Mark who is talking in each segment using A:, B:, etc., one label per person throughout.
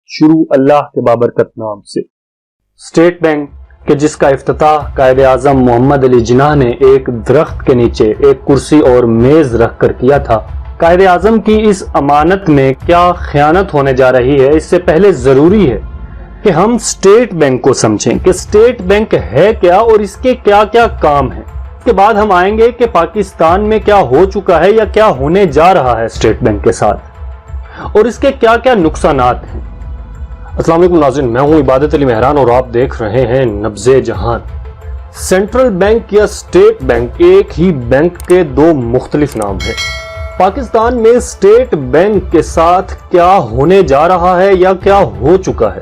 A: شروع اللہ کے بابرکت نام سے۔ اسٹیٹ بینک کہ جس کا افتتاح قائد اعظم محمد علی جناح نے ایک درخت کے نیچے ایک کرسی اور میز رکھ کر کیا تھا، قائد اعظم کی اس امانت میں کیا خیانت ہونے جا رہی ہے، اس سے پہلے ضروری ہے کہ ہم اسٹیٹ بینک کو سمجھیں کہ اسٹیٹ بینک ہے کیا اور اس کے کیا کیا کام ہیں۔ اس کے بعد ہم آئیں گے کہ پاکستان میں کیا ہو چکا ہے یا کیا ہونے جا رہا ہے اسٹیٹ بینک کے ساتھ اور اس کے کیا کیا نقصانات ہیں۔ السلام علیکم ناظرین، میں ہوں عبادت علی مہران اور آپ دیکھ رہے ہیں نبض جہان۔ سینٹرل بینک یا اسٹیٹ بینک ایک ہی بینک کے دو مختلف نام ہیں۔ پاکستان میں اسٹیٹ بینک کے ساتھ کیا ہونے جا رہا ہے یا کیا ہو چکا ہے،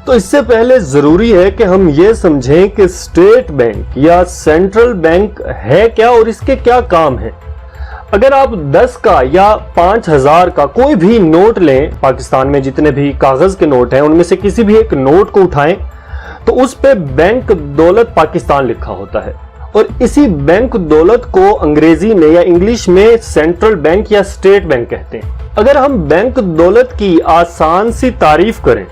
A: تو اس سے پہلے ضروری ہے کہ ہم یہ سمجھیں کہ اسٹیٹ بینک یا سینٹرل بینک ہے کیا اور اس کے کیا کام ہیں۔ اگر آپ 10 کا یا 5000 کا کوئی بھی نوٹ لیں، پاکستان میں جتنے بھی کاغذ کے نوٹ ہیں ان میں سے کسی بھی ایک نوٹ کو اٹھائیں تو اس پہ بینک دولت پاکستان لکھا ہوتا ہے، اور اسی بینک دولت کو انگریزی میں یا انگلش میں سینٹرل بینک یا اسٹیٹ بینک کہتے ہیں۔ اگر ہم بینک دولت کی آسان سی تعریف کریں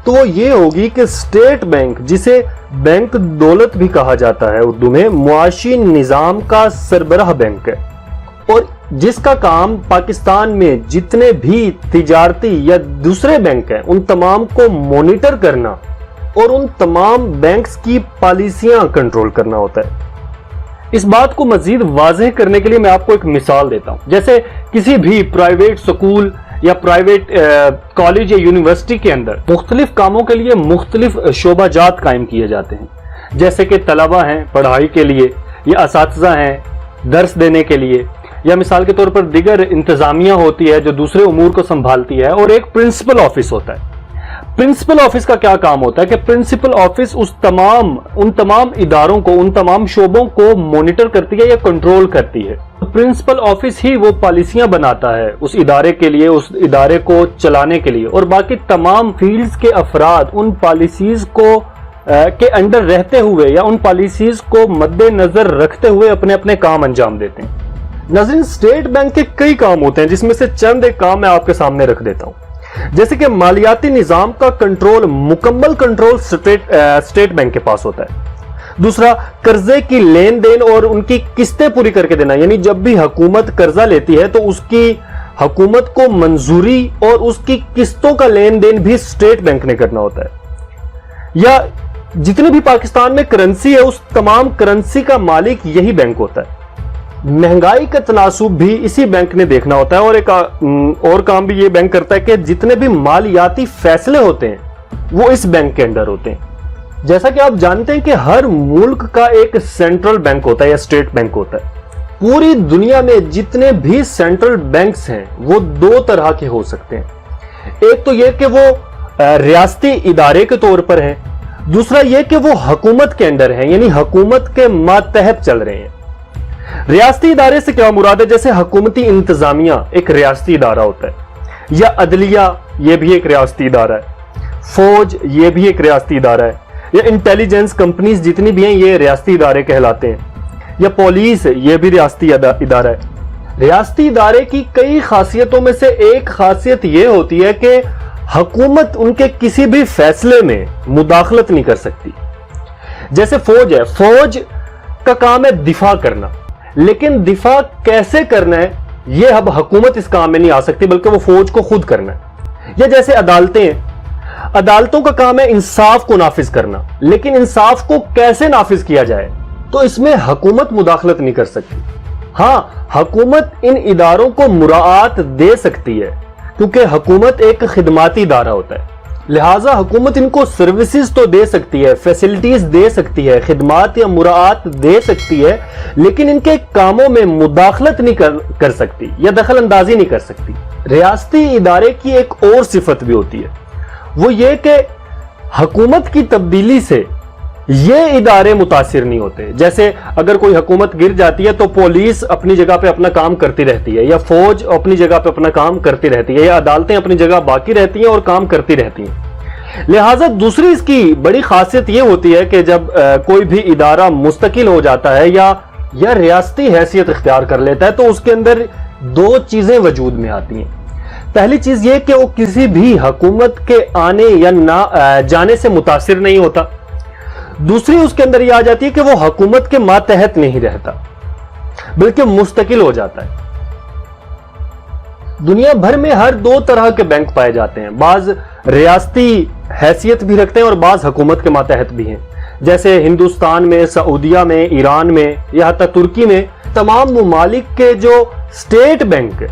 A: تو وہ یہ ہوگی کہ اسٹیٹ بینک، جسے بینک دولت بھی کہا جاتا ہے اردو میں، معاشی نظام کا سربراہ بینک ہے، اور جس کا کام پاکستان میں جتنے بھی تجارتی یا دوسرے بینک ہیں ان تمام کو مانیٹر کرنا اور ان تمام بینکس کی پالیسیاں کنٹرول کرنا ہوتا ہے۔ اس بات کو مزید واضح کرنے کے لیے میں آپ کو ایک مثال دیتا ہوں۔ جیسے کسی بھی پرائیویٹ سکول یا پرائیویٹ کالج یا یونیورسٹی کے اندر مختلف کاموں کے لیے مختلف شعبہ جات قائم کیے جاتے ہیں، جیسے کہ طلبہ ہیں پڑھائی کے لیے، یا اساتذہ ہیں درس دینے کے لیے، یا مثال کے طور پر دیگر انتظامیہ ہوتی ہے جو دوسرے امور کو سنبھالتی ہے، اور ایک پرنسپل آفس ہوتا ہے۔ پرنسپل آفس کا کیا کام ہوتا ہے کہ پرنسپل آفس ان تمام اداروں کو، ان تمام شعبوں کو مانیٹر کرتی ہے یا کنٹرول کرتی ہے۔ پرنسپل آفس ہی وہ پالیسیاں بناتا ہے اس ادارے کے لیے، اس ادارے کو چلانے کے لیے، اور باقی تمام فیلڈز کے افراد ان پالیسیز کو کے انڈر رہتے ہوئے یا ان پالیسیز کو مد نظر رکھتے ہوئے اپنے اپنے کام انجام دیتے ہیں۔ ناظرین، اسٹیٹ بینک کے کئی کام ہوتے ہیں جس میں سے چند ایک کام میں آپ کے سامنے رکھ دیتا ہوں۔ جیسے کہ مالیاتی نظام کا کنٹرول، مکمل کنٹرول اسٹیٹ بینک کے پاس ہوتا ہے۔ دوسرا، قرضے کی لین دین اور ان کی قسطیں پوری کر کے دینا، یعنی جب بھی حکومت قرضہ لیتی ہے تو اس کی حکومت کو منظوری اور اس کی قسطوں کا لین دین بھی اسٹیٹ بینک نے کرنا ہوتا ہے۔ یا جتنے بھی پاکستان میں کرنسی ہے اس تمام کرنسی کا مالک یہی بینک ہوتا ہے۔ مہنگائی کا تناسب بھی اسی بینک نے دیکھنا ہوتا ہے، اور ایک اور کام بھی یہ بینک کرتا ہے کہ جتنے بھی مالیاتی فیصلے ہوتے ہیں وہ اس بینک کے اندر ہوتے ہیں۔ جیسا کہ آپ جانتے ہیں کہ ہر ملک کا ایک سینٹرل بینک ہوتا ہے یا اسٹیٹ بینک ہوتا ہے۔ پوری دنیا میں جتنے بھی سینٹرل بینکس ہیں وہ دو طرح کے ہو سکتے ہیں۔ ایک تو یہ کہ وہ ریاستی ادارے کے طور پر ہیں، دوسرا یہ کہ وہ حکومت کے اندر ہیں، یعنی حکومت کے ماتحت چل رہے ہیں۔ ریاستی ادارے سے کیا مراد ہے؟ جیسے حکومتی انتظامیہ ایک ریاستی ادارہ ہوتا ہے، یا عدلیہ یہ بھی ایک ریاستی ادارہ ہے، فوج یہ بھی ایک ریاستی ادارہ ہے، یا انٹیلیجنس کمپنیز جتنی بھی ہیں یہ ریاستی ادارے کہلاتے ہیں، یا پولیس یہ بھی ریاستی ادارہ ہے۔ ریاستی ادارے کی کئی خاصیتوں میں سے ایک خاصیت یہ ہوتی ہے کہ حکومت ان کے کسی بھی فیصلے میں مداخلت نہیں کر سکتی۔ جیسے فوج ہے، فوج کا کام ہے دفاع کرنا، لیکن دفاع کیسے کرنا ہے یہ اب حکومت اس کام میں نہیں آ سکتی، بلکہ وہ فوج کو خود کرنا ہے۔ یا جیسے عدالتیں ہیں، عدالتوں کا کام ہے انصاف کو نافذ کرنا، لیکن انصاف کو کیسے نافذ کیا جائے تو اس میں حکومت مداخلت نہیں کر سکتی۔ ہاں، حکومت ان اداروں کو مراعات دے سکتی ہے کیونکہ حکومت ایک خدماتی ادارہ ہوتا ہے، لہٰذا حکومت ان کو سروسز تو دے سکتی ہے، فیسلٹیز دے سکتی ہے، خدمات یا مراعات دے سکتی ہے، لیکن ان کے کاموں میں مداخلت نہیں کر سکتی یا دخل اندازی نہیں کر سکتی۔ ریاستی ادارے کی ایک اور صفت بھی ہوتی ہے، وہ یہ کہ حکومت کی تبدیلی سے یہ ادارے متاثر نہیں ہوتے۔ جیسے اگر کوئی حکومت گر جاتی ہے تو پولیس اپنی جگہ پہ اپنا کام کرتی رہتی ہے، یا فوج اپنی جگہ پہ اپنا کام کرتی رہتی ہے، یا عدالتیں اپنی جگہ باقی رہتی ہیں اور کام کرتی رہتی ہیں۔ لہٰذا دوسری اس کی بڑی خاصیت یہ ہوتی ہے کہ جب کوئی بھی ادارہ مستقل ہو جاتا ہے یا ریاستی حیثیت اختیار کر لیتا ہے تو اس کے اندر دو چیزیں وجود میں آتی ہیں۔ پہلی چیز یہ کہ وہ کسی بھی حکومت کے آنے یا نہ جانے سے متاثر نہیں ہوتا. دوسری اس کے اندر یہ آ جاتی ہے کہ وہ حکومت کے ماتحت نہیں رہتا بلکہ مستقل ہو جاتا ہے. دنیا بھر میں ہر دو طرح کے بینک پائے جاتے ہیں. بعض ریاستی حیثیت بھی رکھتے ہیں اور بعض حکومت کے ماتحت بھی ہیں. جیسے ہندوستان میں، سعودیہ میں، ایران میں یا حتی ترکی میں تمام ممالک کے جو اسٹیٹ بینک ہے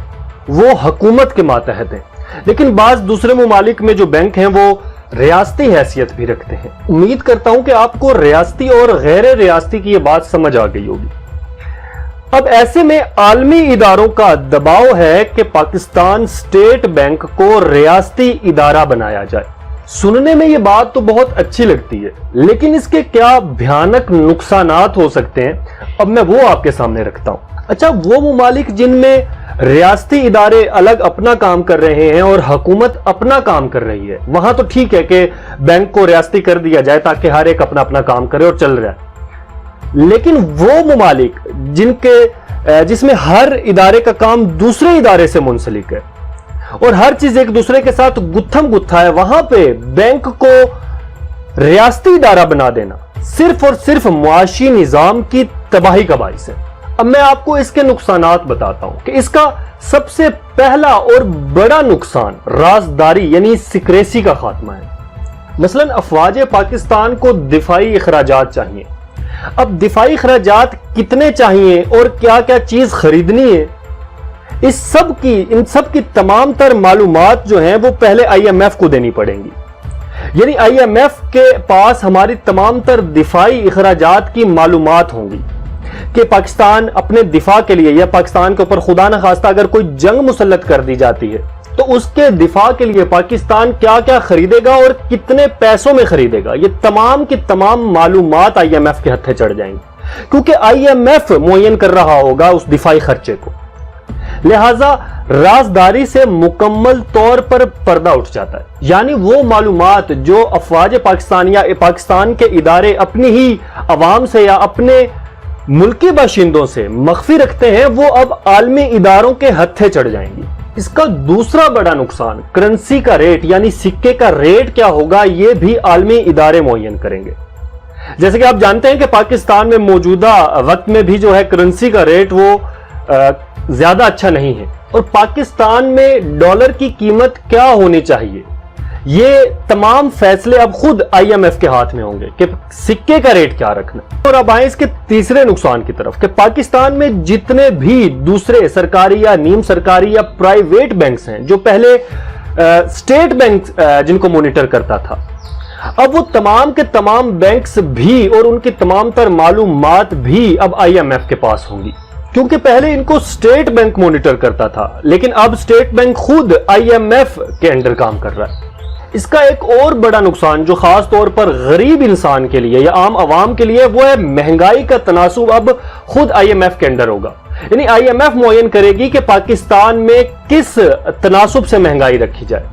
A: وہ حکومت کے ماتحت ہیں. لیکن بعض دوسرے ممالک میں جو بینک ہیں وہ ریاستی حیثیت بھی رکھتے ہیں. امید کرتا ہوں کہ آپ کو ریاستی اور غیر ریاستی کی یہ بات سمجھ آ گئی ہوگی. اب ایسے میں عالمی اداروں کا دباؤ ہے کہ پاکستان اسٹیٹ بینک کو ریاستی ادارہ بنایا جائے. سننے میں یہ بات تو بہت اچھی لگتی ہے لیکن اس کے کیا بھیانک نقصانات ہو سکتے ہیں اب میں وہ آپ کے سامنے رکھتا ہوں. اچھا، وہ ممالک جن میں ریاستی ادارے الگ اپنا کام کر رہے ہیں اور حکومت اپنا کام کر رہی ہے، وہاں تو ٹھیک ہے کہ بینک کو ریاستی کر دیا جائے تاکہ ہر ایک اپنا اپنا کام کرے اور چل رہا ہے. لیکن وہ ممالک جس میں ہر ادارے کا کام دوسرے ادارے سے منسلک ہے اور ہر چیز ایک دوسرے کے ساتھ گتھم گتھا ہے، وہاں پہ بینک کو ریاستی ادارہ بنا دینا صرف اور صرف معاشی نظام کی تباہی کا باعث ہے. اب میں آپ کو اس کے نقصانات بتاتا ہوں کہ اس کا سب سے پہلا اور بڑا نقصان رازداری یعنی سیکریسی کا خاتمہ ہے. مثلا افواج پاکستان کو دفاعی اخراجات چاہیے. اب دفاعی اخراجات کتنے چاہیے اور کیا کیا چیز خریدنی ہے، ان سب کی تمام تر معلومات جو ہیں وہ پہلے آئی ایم ایف کو دینی پڑیں گی. یعنی آئی ایم ایف کے پاس ہماری تمام تر دفاعی اخراجات کی معلومات ہوں گی کہ پاکستان اپنے دفاع کے لیے یا پاکستان کے اوپر خدا نخواستہ اگر کوئی جنگ مسلط کر دی جاتی ہے تو اس کے دفاع کے لیے پاکستان کیا کیا خریدے گا اور کتنے پیسوں میں خریدے گا. یہ تمام کی تمام معلومات آئی ایم ایف کے ہتھے چڑھ جائیں گی کیونکہ آئی ایم ایف معین کر رہا ہوگا اس دفاعی خرچے کو. لہٰذا رازداری سے مکمل طور پر پردہ اٹھ جاتا ہے. یعنی وہ معلومات جو افواج پاکستان یا پاکستان کے ادارے اپنی ہی عوام سے یا اپنے ملکی باشندوں سے مخفی رکھتے ہیں وہ اب عالمی اداروں کے ہتھے چڑھ جائیں گی. اس کا دوسرا بڑا نقصان کرنسی کا ریٹ یعنی سکے کا ریٹ کیا ہوگا یہ بھی عالمی ادارے معین کریں گے. جیسے کہ آپ جانتے ہیں کہ پاکستان میں موجودہ وقت میں بھی جو ہے کرنسی کا ریٹ وہ زیادہ اچھا نہیں ہے اور پاکستان میں ڈالر کی قیمت کیا ہونی چاہیے یہ تمام فیصلے اب خود آئی ایم ایف کے ہاتھ میں ہوں گے کہ سکے کا ریٹ کیا رکھنا. اور اب آئیں اس کے تیسرے نقصان کی طرف کہ پاکستان میں جتنے بھی دوسرے سرکاری یا نیم سرکاری یا پرائیویٹ بینکس ہیں جو پہلے اسٹیٹ بینک جن کو مانیٹر کرتا تھا، اب وہ تمام کے تمام بینکس بھی اور ان کی تمام تر معلومات بھی اب آئی ایم ایف کے پاس ہوں گی کیونکہ پہلے ان کو اسٹیٹ بینک مانیٹر کرتا تھا لیکن اب اسٹیٹ بینک خود آئی ایم ایف کے انڈر کام کر رہا ہے. اس کا ایک اور بڑا نقصان جو خاص طور پر غریب انسان کے لیے یا عام عوام کے لیے وہ ہے مہنگائی کا تناسب اب خود آئی ایم ایف کے انڈر ہوگا. یعنی آئی ایم ایف معین کرے گی کہ پاکستان میں کس تناسب سے مہنگائی رکھی جائے.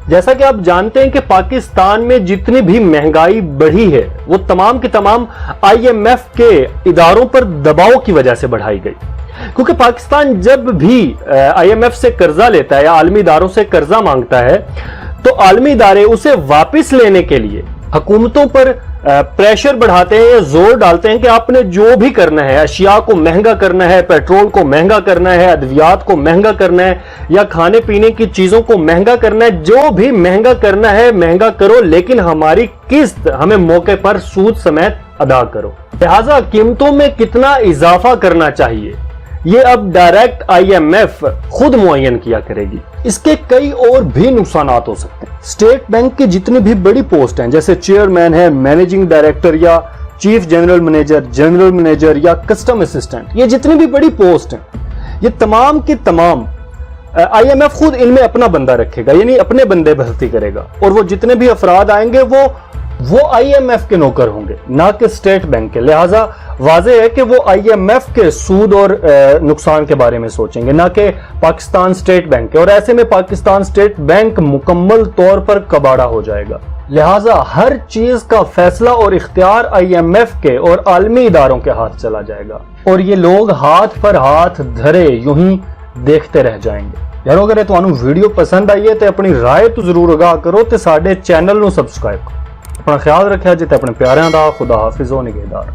A: جیسا کہ آپ جانتے ہیں کہ پاکستان میں جتنی بھی مہنگائی بڑھی ہے وہ تمام کی تمام آئی ایم ایف کے اداروں پر دباؤ کی وجہ سے بڑھائی گئی کیونکہ پاکستان جب بھی آئی ایم ایف سے قرضہ لیتا ہے یا عالمی اداروں سے قرضہ مانگتا ہے تو عالمی ادارے اسے واپس لینے کے لیے حکومتوں پر پریشر بڑھاتے ہیں یا زور ڈالتے ہیں کہ آپ نے جو بھی کرنا ہے، اشیاء کو مہنگا کرنا ہے، پیٹرول کو مہنگا کرنا ہے، ادویات کو مہنگا کرنا ہے یا کھانے پینے کی چیزوں کو مہنگا کرنا ہے، جو بھی مہنگا کرنا ہے مہنگا کرو لیکن ہماری قسط ہمیں موقع پر سود سمیت ادا کرو. لہٰذا قیمتوں میں کتنا اضافہ کرنا چاہیے یہ اب ڈائریکٹ آئی ایم ایف خود معین کیا کرے گی. اس کے کئی اور بھی نقصانات ہو سکتے ہیں. اسٹیٹ بینک کی جتنی بھی بڑی پوسٹ ہیں جیسے چیئرمین ہے، مینیجنگ ڈائریکٹر یا چیف جنرل مینیجر یا کسٹم اسسٹنٹ، یہ جتنی بھی بڑی پوسٹ ہیں یہ تمام کی تمام آئی ایم ایف خود ان میں اپنا بندہ رکھے گا یعنی اپنے بندے بھرتی کرے گا اور وہ جتنے بھی افراد آئیں گے وہ آئی ایم ایف کے نوکر ہوں گے نہ کہ اسٹیٹ بینک کے. لہٰذا واضح ہے کہ وہ آئی ایم ایف کے سود اور نقصان کے بارے میں سوچیں گے نہ کہ پاکستان اسٹیٹ بینک کے، اور ایسے میں پاکستان اسٹیٹ بینک مکمل طور پر کباڑا ہو جائے گا. لہٰذا ہر چیز کا فیصلہ اور اختیار آئی ایم ایف کے اور عالمی اداروں کے ہاتھ چلا جائے گا اور یہ لوگ ہاتھ پر ہاتھ دھرے یوں ہی دیکھتے رہ جائیں گے. ਯਾਰੋ ਅਗਰ ਇਹ ਤੁਹਾਨੂੰ ਵੀਡੀਓ ਪਸੰਦ ਆਈ ਹੈ ਤੇ ਆਪਣੀ ਰਾਏ ਤੋਂ ਜ਼ਰੂਰ ਆਗਾਹ ਕਰੋ ਤੇ ਸਾਡੇ ਚੈਨਲ ਨੂੰ ਸਬਸਕ੍ਰਾਈਬ ਕਰੋ। ਆਪਣਾ ਖਿਆਲ ਰੱਖਿਆ ਜੇ ਤੇ ਆਪਣੇ ਪਿਆਰਿਆਂ ਦਾ। ਖੁਦਾ ਹਾਫਿਜ਼ ਹੋ ਨਿਗਹਿਦਾਰ।